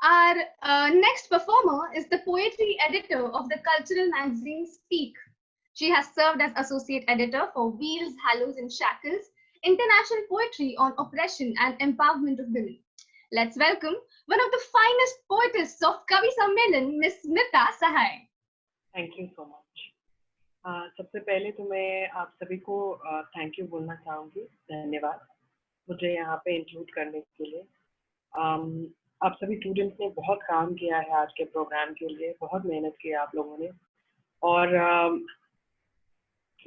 Our next performer is the poetry editor of the cultural magazine Speak. She has served as associate editor for Wheels, Hallows and Shackles, International Poetry on Oppression and Empowerment of Women. Let's welcome one of the finest poetess of Kavi Sammelan, Miss SMITA SAHAY. Thank you so much. सबसे पहले तो मैं आप सभी को thank you बोलना चाहूँगी, धन्यवाद मुझे यहाँ पे इंक्लूड करने के लिए। आप सभी स्टूडेंट्स ने बहुत काम किया है आज के प्रोग्राम के लिए, बहुत मेहनत की है आप लोगों ने, और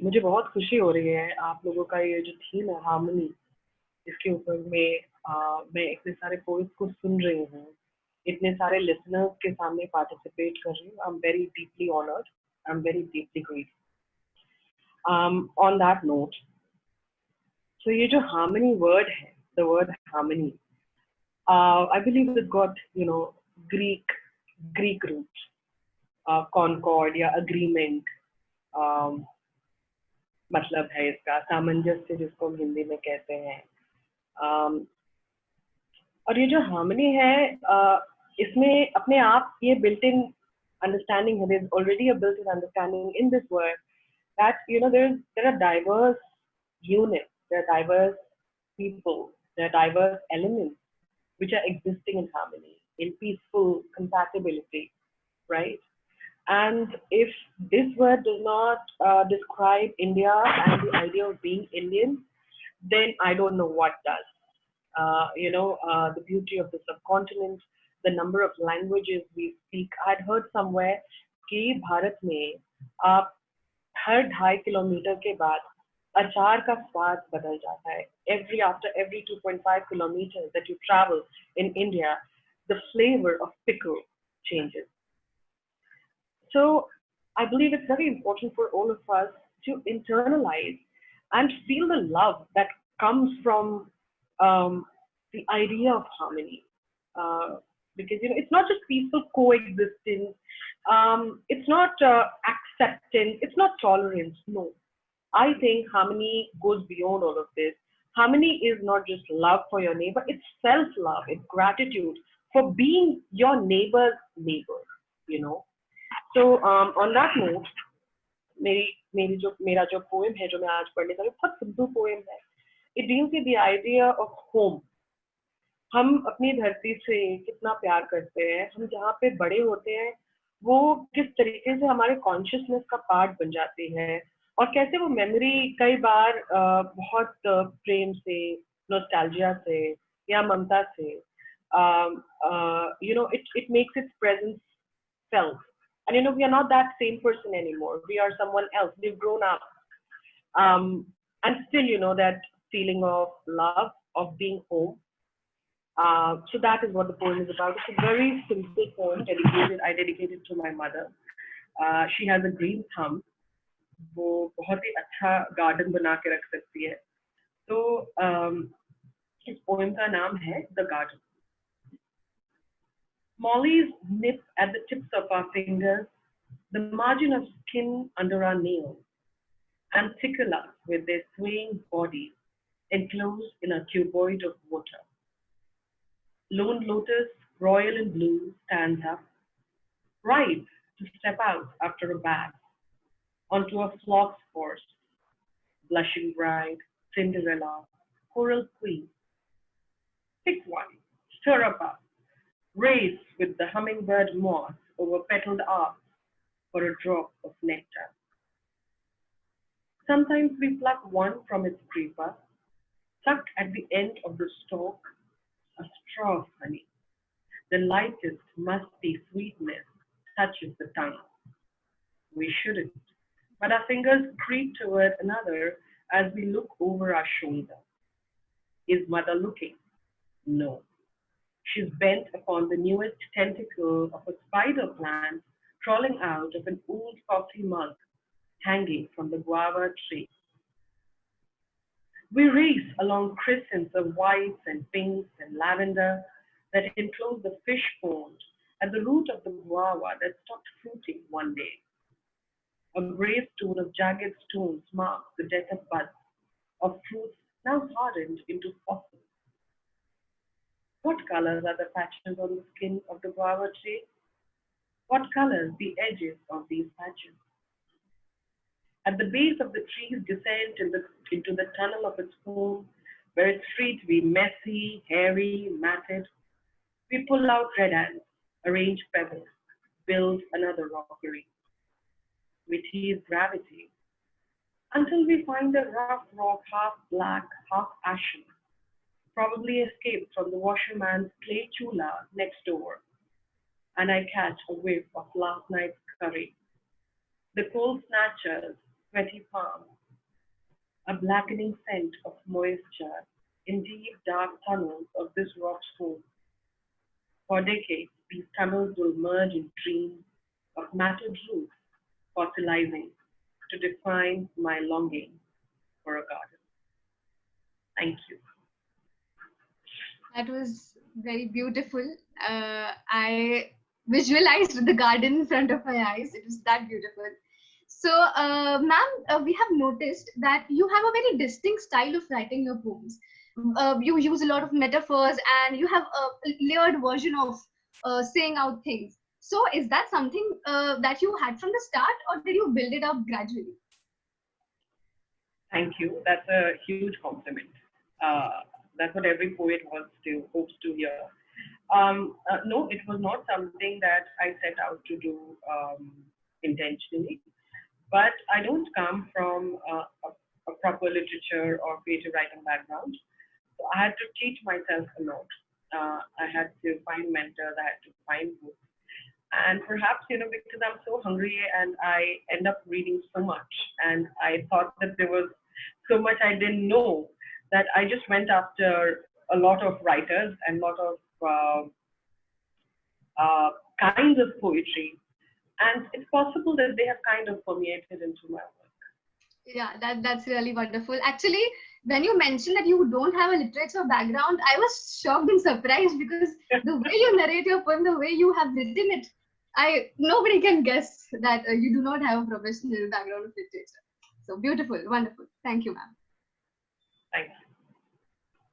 मुझे बहुत खुशी हो रही है आप लोगों का ये जो थीम है हार्मनी, इसके ऊपर मैं इतने सारे पोइट्स को सुन रही हूँ, इतने सारे लिसनर्स के सामने पार्टिसिपेट कर रही हूँ। I am very deeply honoured, I am very deeply grateful. On that note, so ये जो harmony word है, the word harmony, I believe it got Greek roots, concord या agreement, मतलब है इसका सामंजस्य जिसको हम हिंदी में कहते हैं। और ये जो harmony है, इसमें अपने आप ये built-in understanding है, there's already a built-in understanding in this word that there are diverse units, there are diverse people, there are diverse elements which are existing in harmony, in peaceful compatibility, right? And if this word does not describe India and the idea of being Indian, then I don't know what does. The beauty of the subcontinent, the number of languages we speak. I'd heard somewhere कि भारत में आप हर 2.5 kilometre के बाद अचार का स्वाद बदल जाता है. After every 2.5 kilometers that you travel in India, the flavor of pickle changes. So I believe it's very important for all of us to internalize and feel the love that comes from the idea of harmony. Because it's not just peaceful coexistence, it's not acceptance, it's not tolerance. No, I think harmony goes beyond all of this. Harmony is not just love for your neighbor, it's self-love, it's gratitude for being your neighbor's neighbor, So on that note, मेरा जो poem है जो मैं आज पढ़ने जा रही हूँ, बहुत simple poem है. It deals with the idea of home. हम अपनी धरती से कितना प्यार करते हैं, हम जहाँ पे बड़े होते हैं वो किस तरीके से हमारे कॉन्शियसनेस का पार्ट बन जाती है, और कैसे वो मेमोरी कई बार बहुत प्रेम से, नॉस्टैल्जिया से या ममता से it makes its presence felt. And we are not that same person anymore, we are someone else, we've grown up, and still that feeling of love, of being home. So that is what the poem is about. It's a very simple poem I dedicated to my mother. She has a green thumb. वो बहुत ही अच्छा garden बना के रख सकती है. तो इस पोएम का नाम है The Garden. Mollies nip at the tips of our fingers, the margin of skin under our nails, and tickle us with their swaying bodies enclosed in a cuboid of water. Lone lotus, royal in blue, stands up, ripe to step out after a bath, onto a flock's horse, blushing bride, Cinderella, coral queen. Pick one, stir up, race with the hummingbird moth over petaled arcs for a drop of nectar. Sometimes we pluck one from its creeper, tuck at the end of the stalk a straw of honey. The lightest musty sweetness touches the tongue. We shouldn't, but our fingers creep toward another as we look over our shoulder. Is mother looking? No. She's bent upon the newest tentacle of a spider plant crawling out of an old coffee mug hanging from the guava tree. We race along crescents of whites and pinks and lavender that enclose the fish pond at the root of the guava that stopped fruiting one day. A gravestone of jagged stones marks the death of buds, of fruits now hardened into fossils. What colors are the patches on the skin of the guava tree? What colors the edges of these patches? At the base of the tree's descent into the tunnel of its home, where it's free to be messy, hairy, matted, we pull out red ants, arrange feathers, build another rockery. We tease gravity until we find a rough rock, half black, half ashen, probably escaped from the washerman's clay chula next door, and I catch a whiff of last night's curry. The cold snatchers, sweaty palms, a blackening scent of moisture in deep dark tunnels of this rock's home. For decades, these tunnels will merge in dreams of matted roots fossilizing to define my longing for a garden. Thank you. That was very beautiful. I visualized the garden in front of my eyes. It was that beautiful. So, ma'am, we have noticed that you have a very distinct style of writing your poems. You use a lot of metaphors and you have a layered version of saying out things. So, is that something that you had from the start, or did you build it up gradually? Thank you. That's a huge compliment. That's what every poet hopes to hear. No, it was not something that I set out to do intentionally. But I don't come from a proper literature or creative writing background. So I had to teach myself a lot. I had to find mentors, I had to find books. And perhaps, because I'm so hungry and I end up reading so much, and I thought that there was so much I didn't know, that I just went after a lot of writers and a lot of kinds of poetry. And it's possible that they have kind of permeated into my work. Yeah, that's really wonderful. Actually, when you mentioned that you don't have a literature background, I was shocked and surprised because the way you narrate your poem, the way you have written it, nobody can guess that you do not have a professional background of literature. So beautiful, wonderful. Thank you, ma'am. Thanks.